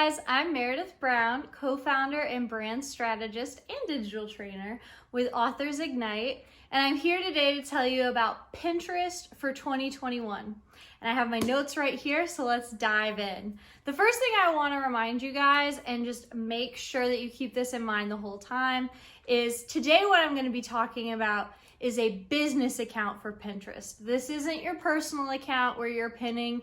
guys, I'm Meredith Brown, co-founder and brand strategist and digital trainer with Authors Ignite, and I'm here today to tell you about Pinterest for 2021. And I have my notes right here, so let's dive in. The first thing I want to remind you guys, and just make sure that you keep this in mind the whole time, is today what I'm going to be talking about is a business account for Pinterest. This isn't your personal account where you're pinning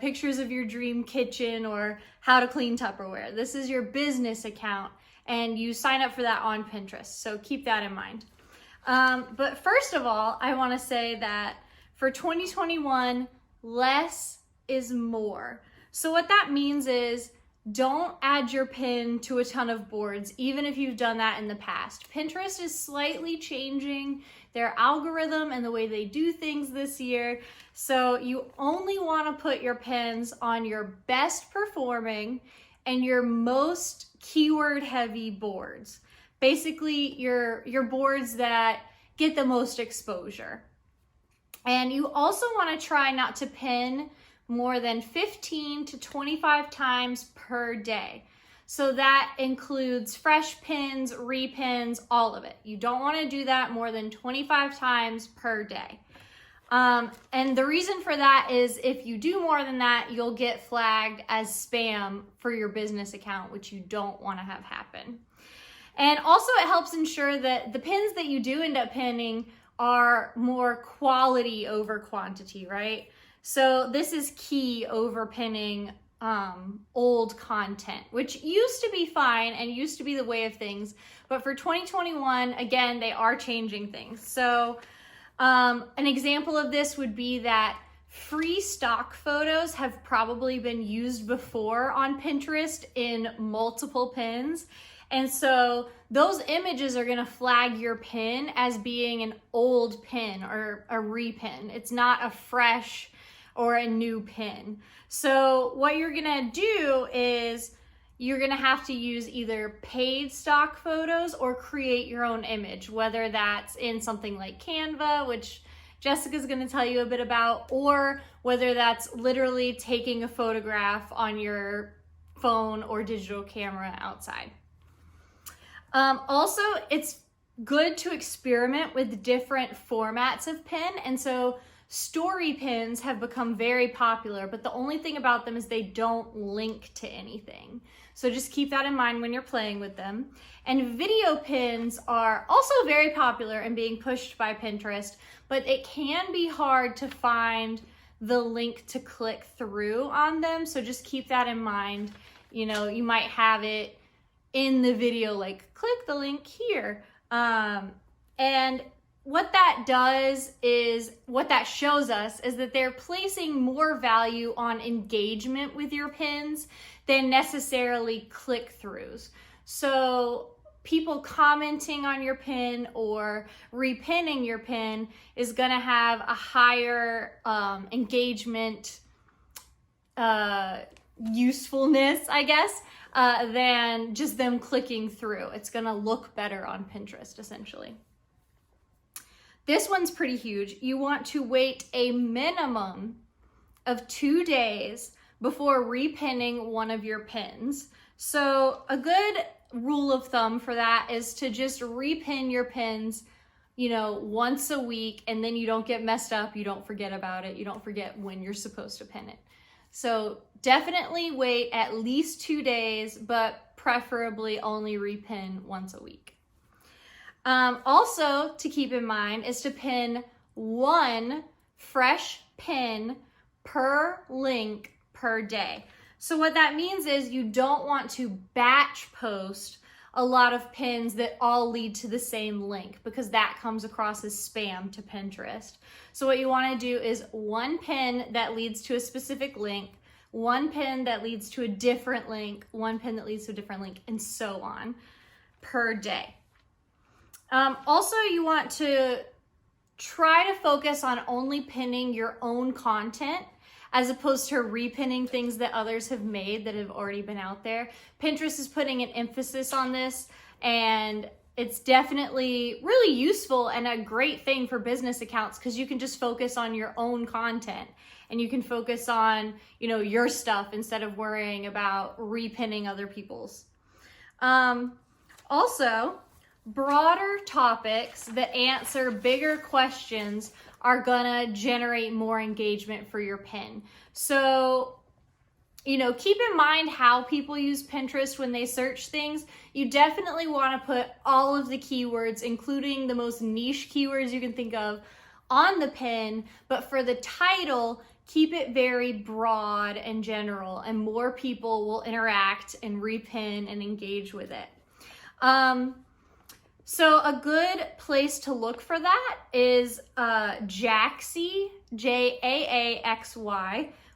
pictures of your dream kitchen or how to clean Tupperware. This is your business account, and you sign up for that on Pinterest. So keep that in mind. But first of all, I want to say that for 2021, less is more. So what that means is don't add your pin to a ton of boards, even if you've done that in the past. Pinterest is slightly changing their algorithm and the way they do things this year. So you only want to put your pins on your best performing and your most keyword heavy boards. Basically your boards that get the most exposure. And you also want to try not to pin more than 15 to 25 times per day. So that includes fresh pins, repins, all of it. You don't want to do that more than 25 times per day. And the reason for that is if you do more than that, you'll get flagged as spam for your business account, which you don't want to have happen. And also it helps ensure that the pins that you do end up pinning are more quality over quantity, right? So this is key over pinning old content, which used to be fine and used to be the way of things. But for 2021, again, they are changing things. So an example of this would be that free stock photos have probably been used before on Pinterest in multiple pins. And so those images are gonna flag your pin as being an old pin or a repin. It's not a fresh or a new pin. So what you're gonna do is you're gonna have to use either paid stock photos or create your own image, whether that's in something like Canva, which Jessica's gonna tell you a bit about, or whether that's literally taking a photograph on your phone or digital camera outside. Also, it's good to experiment with different formats of pin, and so story pins have become very popular, but the only thing about them is they don't link to anything. So just keep that in mind when you're playing with them. And video pins are also very popular and being pushed by Pinterest, but it can be hard to find the link to click through on them. So just keep that in mind. You might have it in the video, like click the link here. And what that does is, what that shows us is that they're placing more value on engagement with your pins than necessarily click-throughs. So people commenting on your pin or repinning your pin is gonna have a higher engagement usefulness, I guess, than just them clicking through. It's gonna look better on Pinterest, essentially. This one's pretty huge. You want to wait a minimum of 2 days before repinning one of your pins. So a good rule of thumb for that is to just repin your pins, once a week, and then you don't get messed up, you don't forget about it, you don't forget when you're supposed to pin it. So definitely wait at least 2 days, but preferably only repin once a week. Also to keep in mind is to pin one fresh pin per link per day. So what that means is you don't want to batch post a lot of pins that all lead to the same link, because that comes across as spam to Pinterest. So what you want to do is one pin that leads to a specific link, one pin that leads to a different link, one pin that leads to a different link, and so on per day. Also, you want to try to focus on only pinning your own content as opposed to repinning things that others have made that have already been out there. Pinterest is putting an emphasis on this, and it's definitely really useful and a great thing for business accounts because you can just focus on your own content and you can focus on, your stuff instead of worrying about repinning other people's. Also, broader topics that answer bigger questions are gonna generate more engagement for your pin. So, keep in mind how people use Pinterest when they search things. You definitely want to put all of the keywords, including the most niche keywords you can think of, on the pin, but for the title, keep it very broad and general, and more people will interact and repin and engage with it. So a good place to look for that is Jaaxy, Jaaxy,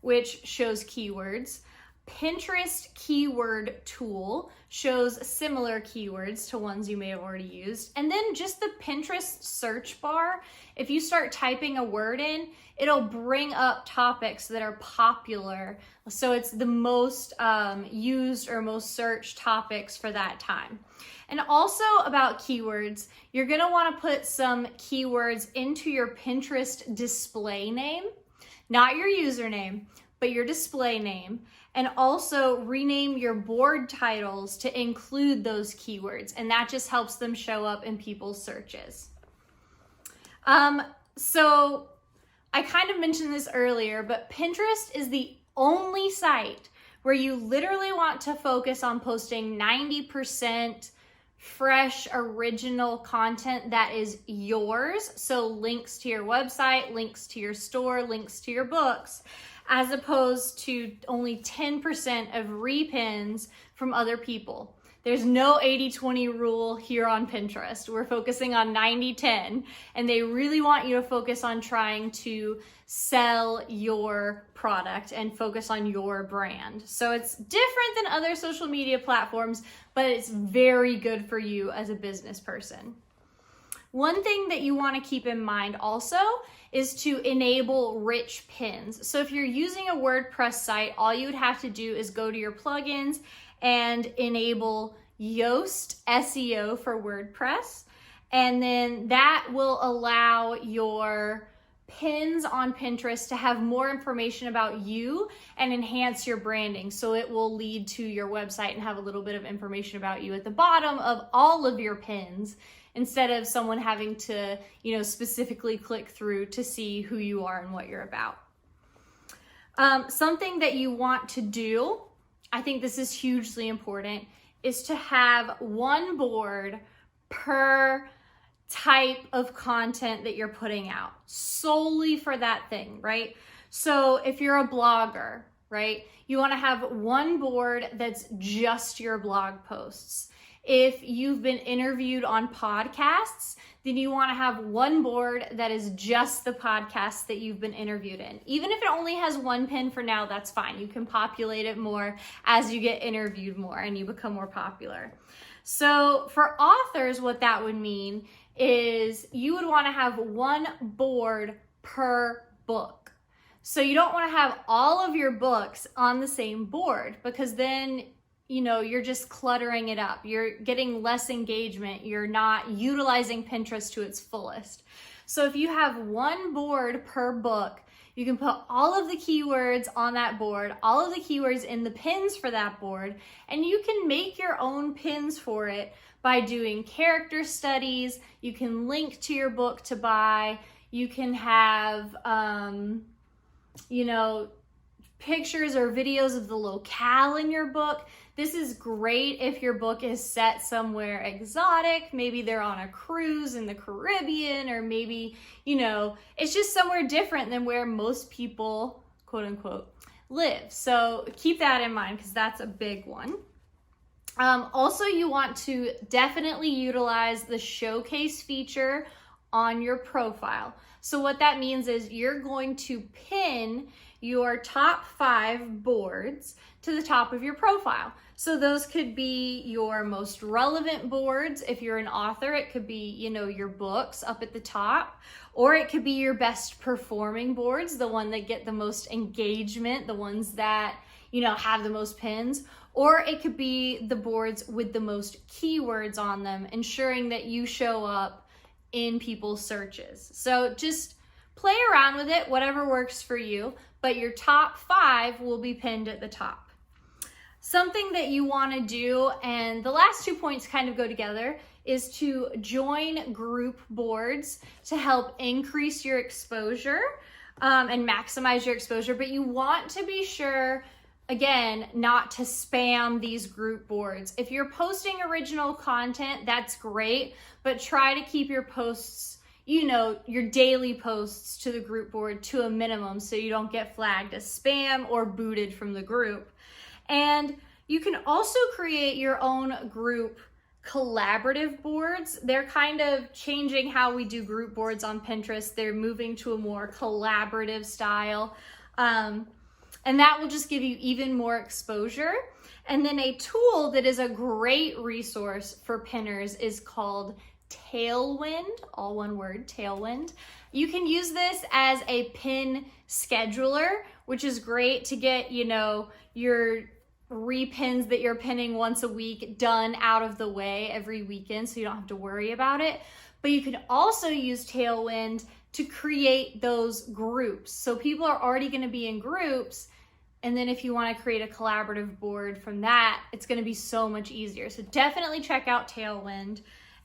which shows keywords. Pinterest Keyword Tool shows similar keywords to ones you may have already used. And then just the Pinterest search bar, if you start typing a word in, it'll bring up topics that are popular. So it's the most used or most searched topics for that time. And also about keywords, you're gonna wanna put some keywords into your Pinterest display name, not your username, but your display name, and also rename your board titles to include those keywords, and that just helps them show up in people's searches. So I kind of mentioned this earlier, but Pinterest is the only site where you literally want to focus on posting 90% fresh, original content that is yours. So links to your website, links to your store, links to your books, as opposed to only 10% of repins from other people. There's no 80-20 rule here on Pinterest. We're focusing on 90-10, and they really want you to focus on trying to sell your product and focus on your brand. So it's different than other social media platforms, but it's very good for you as a business person. One thing that you want to keep in mind also is to enable rich pins. So if you're using a WordPress site, all you would have to do is go to your plugins and enable Yoast SEO for WordPress. And then that will allow your pins on Pinterest to have more information about you and enhance your branding. So it will lead to your website and have a little bit of information about you at the bottom of all of your pins, instead of someone having to, specifically click through to see who you are and what you're about. Something that you want to do, I think this is hugely important, is to have one board per type of content that you're putting out, solely for that thing, right? So if you're a blogger, right, you want to have one board that's just your blog posts. If you've been interviewed on podcasts, then you want to have one board that is just the podcasts that you've been interviewed in. Even if it only has one pin for now, that's fine. You can populate it more as you get interviewed more and you become more popular. So for authors, what that would mean is you would want to have one board per book. So you don't want to have all of your books on the same board, because then you're just cluttering it up. You're getting less engagement. You're not utilizing Pinterest to its fullest. So if you have one board per book, you can put all of the keywords on that board, all of the keywords in the pins for that board, and you can make your own pins for it by doing character studies. You can link to your book to buy. You can have, pictures or videos of the locale in your book. This is great if your book is set somewhere exotic. Maybe they're on a cruise in the Caribbean, or maybe, it's just somewhere different than where most people, quote unquote, live. So keep that in mind, because that's a big one. Also, you want to definitely utilize the showcase feature on your profile. So what that means is you're going to pin your top 5 boards to the top of your profile. So those could be your most relevant boards. If you're an author, it could be, your books up at the top, or it could be your best performing boards, the one that get the most engagement, the ones that, have the most pins, or it could be the boards with the most keywords on them, ensuring that you show up in people's searches. So just Play around with it, whatever works for you, but your top 5 will be pinned at the top. Something that you want to do, and the last 2 points kind of go together, is to join group boards to help increase your exposure and maximize your exposure. But you want to be sure, again, not to spam these group boards. If you're posting original content, that's great, but try to keep your posts, you know, your daily posts to the group board to a minimum so you don't get flagged as spam or booted from the group. And you can also create your own group collaborative boards. They're kind of changing how we do group boards on Pinterest. They're moving to a more collaborative style. And that will just give you even more exposure. And then a tool that is a great resource for pinners is called Tailwind, all one word, Tailwind. You can use this as a pin scheduler, which is great to get, you know, your repins that you're pinning once a week done out of the way every weekend so you don't have to worry about it. But you can also use Tailwind to create those groups. So people are already going to be in groups, and then if you want to create a collaborative board from that, it's going to be so much easier. So definitely check out Tailwind.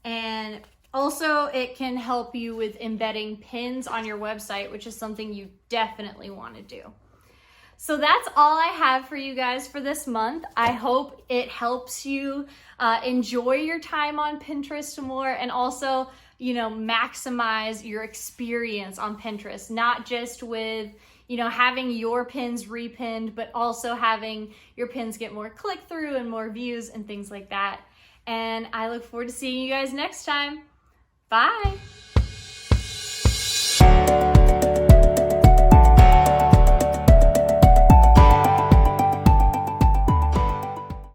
And also it can help you with embedding pins on your website, which is something you definitely want to do. So that's all I have for you guys for this month. I hope it helps you enjoy your time on Pinterest more, and also, you know, maximize your experience on Pinterest, not just with, you know, having your pins repinned, but also having your pins get more click-through and more views and things like that. And I look forward to seeing you guys next time. Bye.